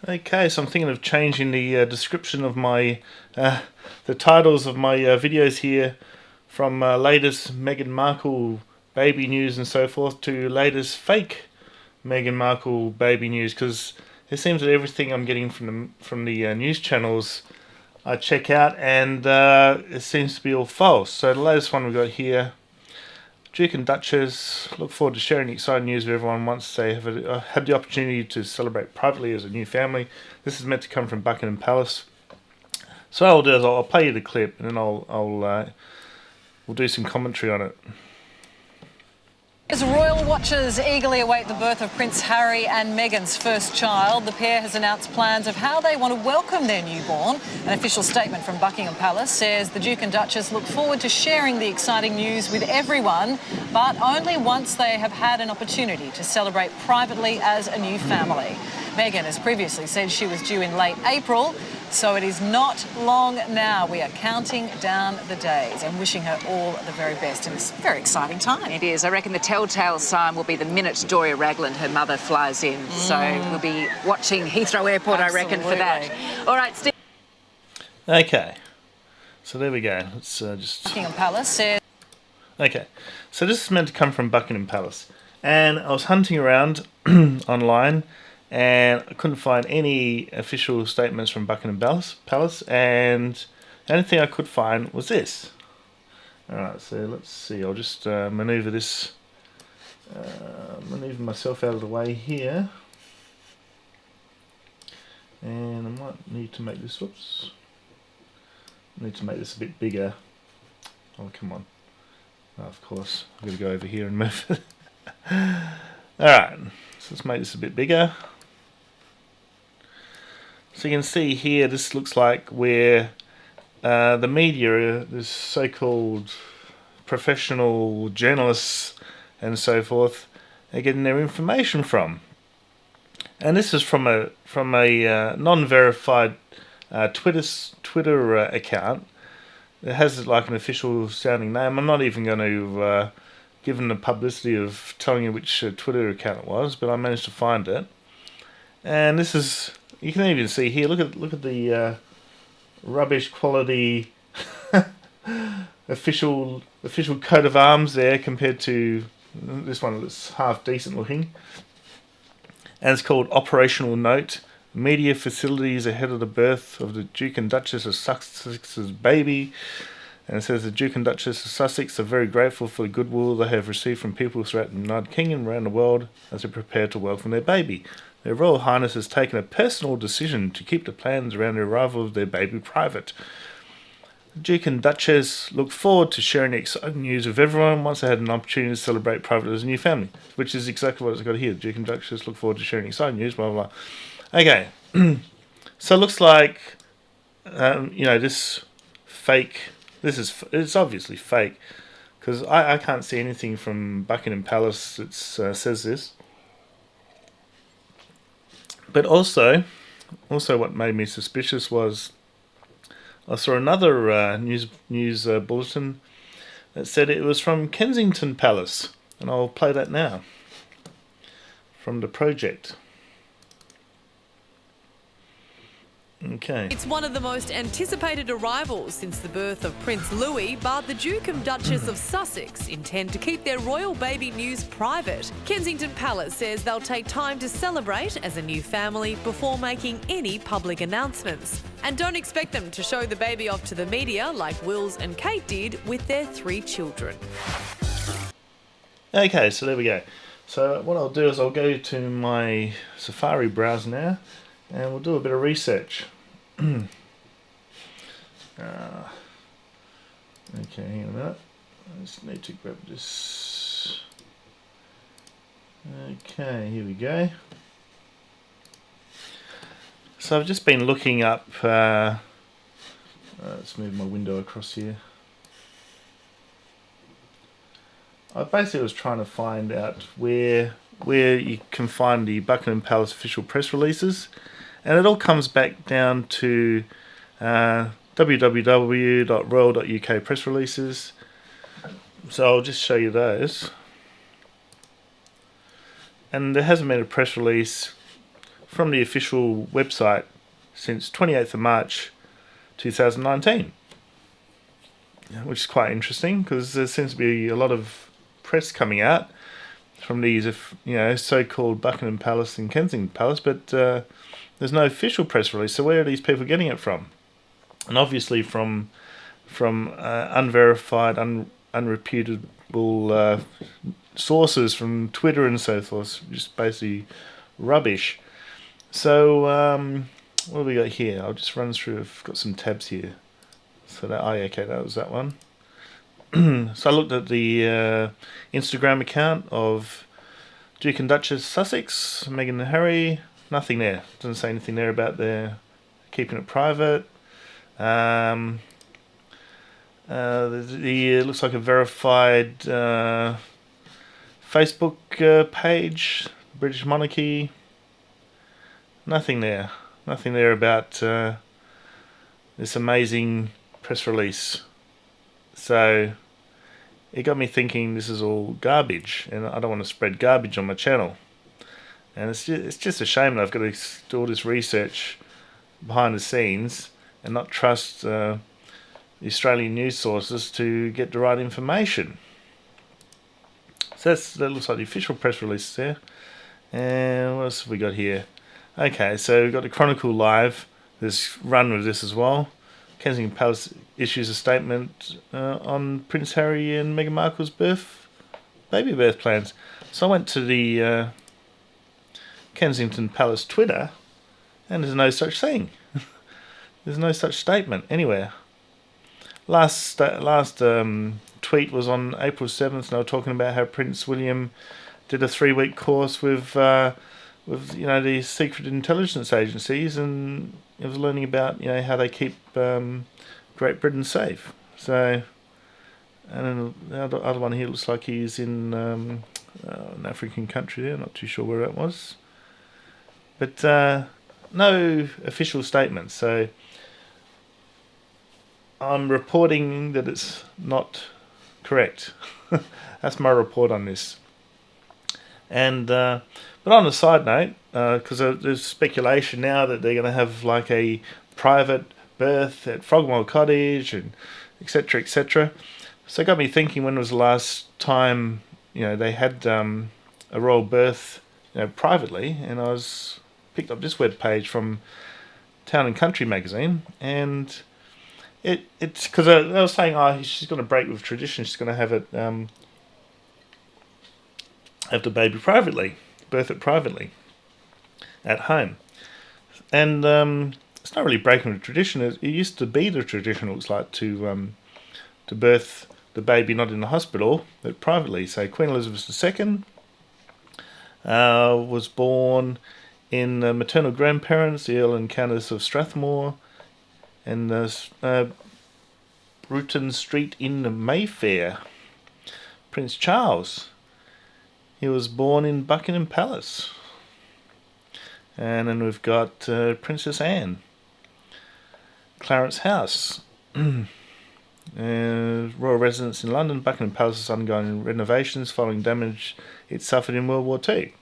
Okay, so I'm thinking of changing the description of my, the titles of my videos here from latest Meghan Markle baby news and so forth to latest fake Meghan Markle baby news, because it seems that everything I'm getting from the news channels I check out, and it seems to be all false. So the latest one we've got here: Duke and Duchess look forward to sharing exciting news with everyone once they have had the opportunity to celebrate privately as a new family. This is meant to come from Buckingham Palace. So what I'll do is I'll play you the clip, and then we'll do some commentary on it. As royal watchers eagerly await the birth of Prince Harry and Meghan's first child, the pair has announced plans of how they want to welcome their newborn. An official statement from Buckingham Palace says the Duke and Duchess look forward to sharing the exciting news with everyone, but only once they have had an opportunity to celebrate privately as a new family. Meghan has previously said she was due in late April, so it is not long now. We are counting down the days and wishing her all the very best in this very exciting time. It is. I reckon the telltale sign will be the minute Doria Ragland, her mother, flies in. So we'll be watching Heathrow Airport, I reckon, for that. All right, Steve. Okay, so there we go. Let's just... Buckingham Palace said... Okay, so this is meant to come from Buckingham Palace, and I was hunting around online, and I couldn't find any official statements from Buckingham Palace, and the only thing I could find was this. Alright, so let's see, I'll just maneuver myself out of the way here, and I might need to make this, need to make this a bit bigger. Oh, come on. Oh, of course, I've got to go over here and move it. Alright, so let's make this a bit bigger. So you can see here, this looks like where the media, this so-called professional journalists and so forth, are getting their information from. And this is from a non-verified Twitter account. It has like an official sounding name. I'm not even going to give them the publicity of telling you which Twitter account it was, but I managed to find it. And this is, you can even see here, look at the rubbish quality official coat of arms there compared to this one that's half decent looking. And it's called Operational Note: Media Facilities ahead of the birth of the Duke and Duchess of Sussex's baby. And it says the Duke and Duchess of Sussex are very grateful for the goodwill they have received from people throughout the United Kingdom and around the world as they prepare to welcome their baby. Their Royal Highness has taken a personal decision to keep the plans around the arrival of their baby private. The Duke and Duchess look forward to sharing the exciting news with everyone once they had an opportunity to celebrate privately as a new family, which is exactly what it's got here. The Duke and Duchess look forward to sharing exciting news, blah, blah, blah. Okay, so it looks like, this fake, it's obviously fake, because I can't see anything from Buckingham Palace that says this. But also what made me suspicious was I saw another news bulletin that said it was from Kensington Palace, and I'll play that now from the project. Okay. It's one of the most anticipated arrivals since the birth of Prince Louis, but the Duke and Duchess of Sussex intend to keep their royal baby news private. Kensington Palace says they'll take time to celebrate as a new family before making any public announcements. And don't expect them to show the baby off to the media like Wills and Kate did with their 3 children. Okay, so there we go. So what I'll do is I'll go to my Safari browser now, and we'll do a bit of research. Okay, hang on a minute. I just need to grab this. Okay, here we go. So I've just been looking up, let's move my window across here. I basically was trying to find out where you can find the Buckingham Palace official press releases, and it all comes back down to www.royal.uk press releases. So I'll just show you those. And there hasn't been a press release from the official website since 28th of March 2019, which is quite interesting because there seems to be a lot of press coming out from these, so-called Buckingham Palace and Kensington Palace, but there's no official press release. So where are these people getting it from? And obviously from unverified, unreputable sources from Twitter and so forth, just basically rubbish. So what have we got here? I'll just run through. I've got some tabs here. So that that was that one. So I looked at the Instagram account of Duke and Duchess Sussex, Meghan and Harry. Nothing there. Doesn't say anything there about their keeping it private. It looks like a verified Facebook page, British monarchy. Nothing there. Nothing there about this amazing press release. So it got me thinking this is all garbage, and I don't want to spread garbage on my channel. And it's just a shame that I've got to do all this research behind the scenes and not trust the Australian news sources to get the right information. So that looks like the official press release there. And what else have we got here? Okay, so we've got the Chronicle Live. There's run with this as well. Kensington Palace issues a statement on Prince Harry and Meghan Markle's baby birth plans. So I went to the Kensington Palace Twitter, and there's no such thing. There's no such statement anywhere. Last tweet was on April 7th, and they were talking about how Prince William did a 3-week course with the secret intelligence agencies, and I was learning about how they keep Great Britain safe. So, and then the other one here looks like he's in an African country there. Not too sure where that was, but no official statement. So I'm reporting that it's not correct. That's my report on this. And but on a side note, because there's speculation now that they're going to have like a private birth at Frogmore Cottage and etc. etc. So it got me thinking, when was the last time they had a royal birth privately? And I picked up this web page from Town and Country magazine, and it's because I was saying, she's going to break with tradition. She's going to have the baby privately, birth it privately at home. And it's not really breaking the tradition. It used to be the tradition, it looks like, to birth the baby not in the hospital, but privately. So Queen Elizabeth II was born in maternal grandparents, the Earl and Countess of Strathmore, and Bruton Street in Mayfair. Prince Charles, he was born in Buckingham Palace. And then we've got Princess Anne, Clarence House, royal residence in London. Buckingham Palace is undergoing renovations following damage it suffered in World War II.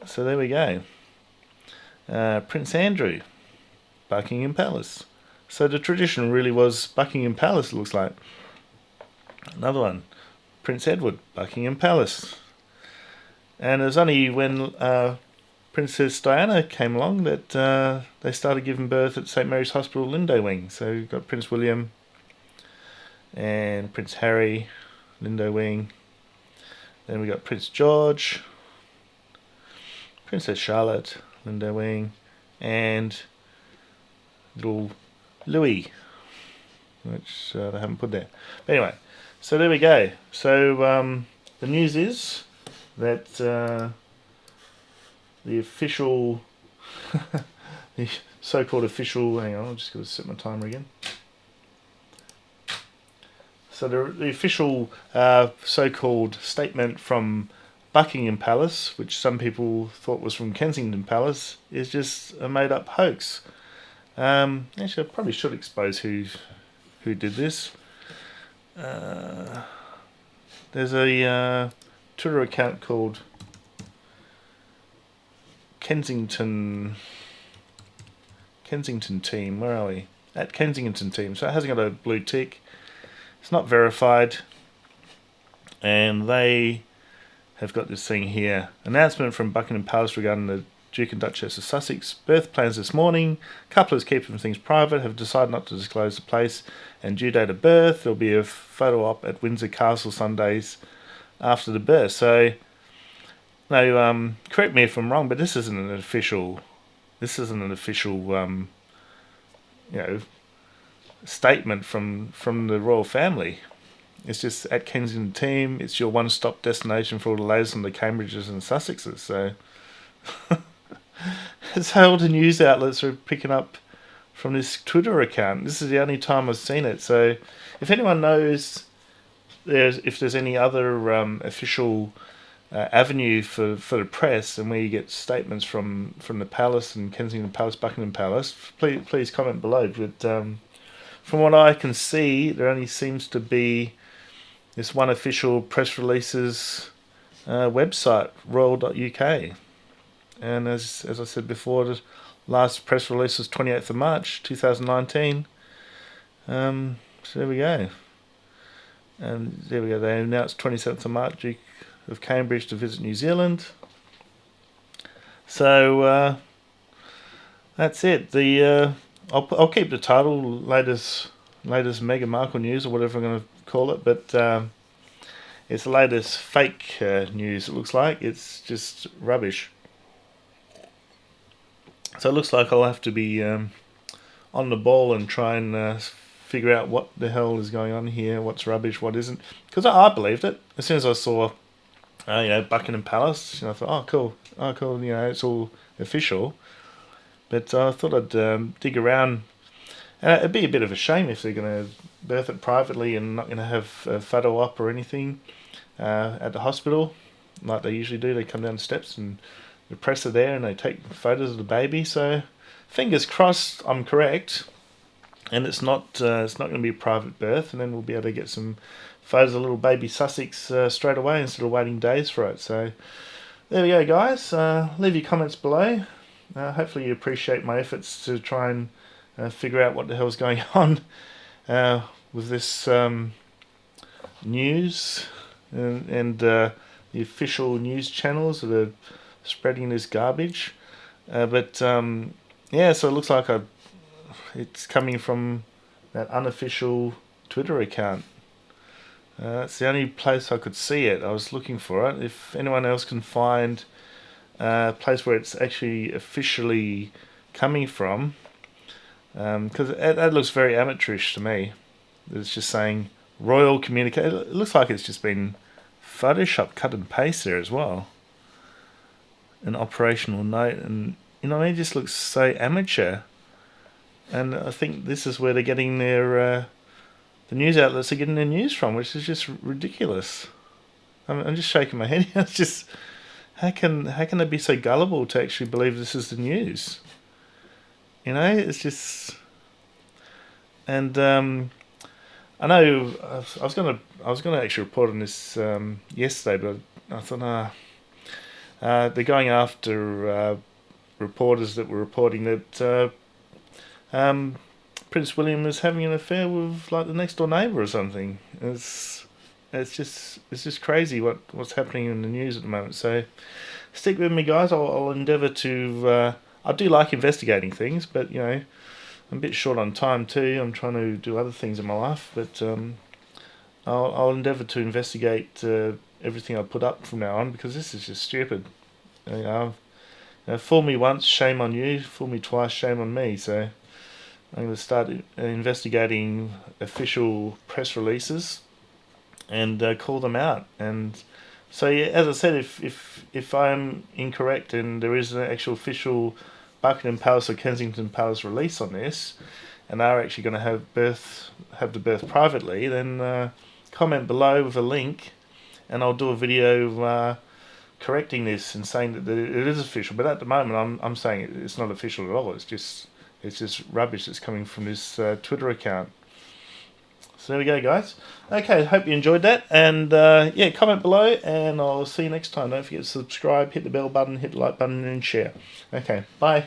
So there we go. Prince Andrew, Buckingham Palace. So the tradition really was Buckingham Palace, it looks like. Another one, Prince Edward, Buckingham Palace. And it was only when Princess Diana came along that they started giving birth at St Mary's Hospital, Lindo Wing. So you've got Prince William and Prince Harry, Lindo Wing. Then we got Prince George, Princess Charlotte, Lindo Wing, and little Louis, which they haven't put there. But anyway, so there we go. So the news is that the official, the so-called official, hang on, I'm just going to set my timer again. So the official so-called statement from Buckingham Palace, which some people thought was from Kensington Palace, is just a made-up hoax. Actually, I probably should expose who did this. There's a Twitter account called Kensington team. Where are we? At Kensington team. So it hasn't got a blue tick. It's not verified. And they have got this thing here. Announcement from Buckingham Palace regarding the Duke and Duchess of Sussex. Birth plans this morning. Couples keeping things private have decided not to disclose the place and due date of birth. There'll be a photo op at Windsor Castle Sundays after the birth. So, no, correct me if I'm wrong, but this isn't an official. Statement from the royal family. It's just at Kensington team. It's your one-stop destination for all the latest on the Cambridges and Sussexes. So. It's how all the news outlets are picking up from this Twitter account. This is the only time I've seen it. So, if anyone knows if there's any other official avenue for the press and where you get statements from the Palace and Kensington Palace, Buckingham Palace, please comment below. But from what I can see, there only seems to be this one official press releases website, royal.uk. And as I said before, the last press release was 28th of March 2019. So there we go. And there we go. They announced 27th of March, Duke of Cambridge to visit New Zealand. So that's it. I'll keep the title latest Meghan Markle news or whatever I'm going to call it, but it's the latest fake news. It looks like it's just rubbish. So it looks like I'll have to be on the ball and try and figure out what the hell is going on here, what's rubbish, what isn't. Because I believed it. As soon as I saw, Buckingham Palace, I thought, oh, cool, it's all official. But I thought I'd dig around. And it'd be a bit of a shame if they're going to birth it privately and not going to have a photo op or anything at the hospital, like they usually do. They come down the steps and the press are there and they take photos of the baby. So fingers crossed I'm correct and it's not going to be a private birth, and then we'll be able to get some photos of little baby Sussex straight away instead of waiting days for it. So there we go, guys. Leave your comments below. Hopefully you appreciate my efforts to try and figure out what the hell's going on with this news and the official news channels that are spreading this garbage. So it looks like it's coming from that unofficial Twitter account. That's the only place I could see it. I was looking for it. If anyone else can find a place where it's actually officially coming from, because that looks very amateurish to me. It's just saying Royal Communication. It looks like it's just been Photoshop cut and paste there as well. An operational note, and it just looks so amateur. And I think this is where they're getting their the news outlets are getting their news from, which is just ridiculous. I'm just shaking my head. It's just how can they be so gullible to actually believe this is the news? It's just. And I know I was gonna actually report on this yesterday, but I thought they're going after reporters that were reporting that Prince William is having an affair with like the next door neighbour or something. It's just crazy what's happening in the news at the moment. So stick with me, guys. I'll endeavour to. I do like investigating things, but I'm a bit short on time too. I'm trying to do other things in my life, but I'll endeavour to investigate everything I put up from now on, because this is just stupid. Fool me once, shame on you. Fool me twice, shame on me. So I'm going to start investigating official press releases and call them out. And so, yeah, as I said, if I'm incorrect and there is an actual official Buckingham Palace or Kensington Palace release on this, and they're actually going to have the birth privately, then comment below with a link, and I'll do a video correcting this and saying that it is official. But at the moment, I'm saying it's not official at all. It's just rubbish that's coming from this Twitter account. So there we go, guys. Okay, hope you enjoyed that. And yeah, comment below, and I'll see you next time. Don't forget to subscribe, hit the bell button, hit the like button, and share. Okay, bye.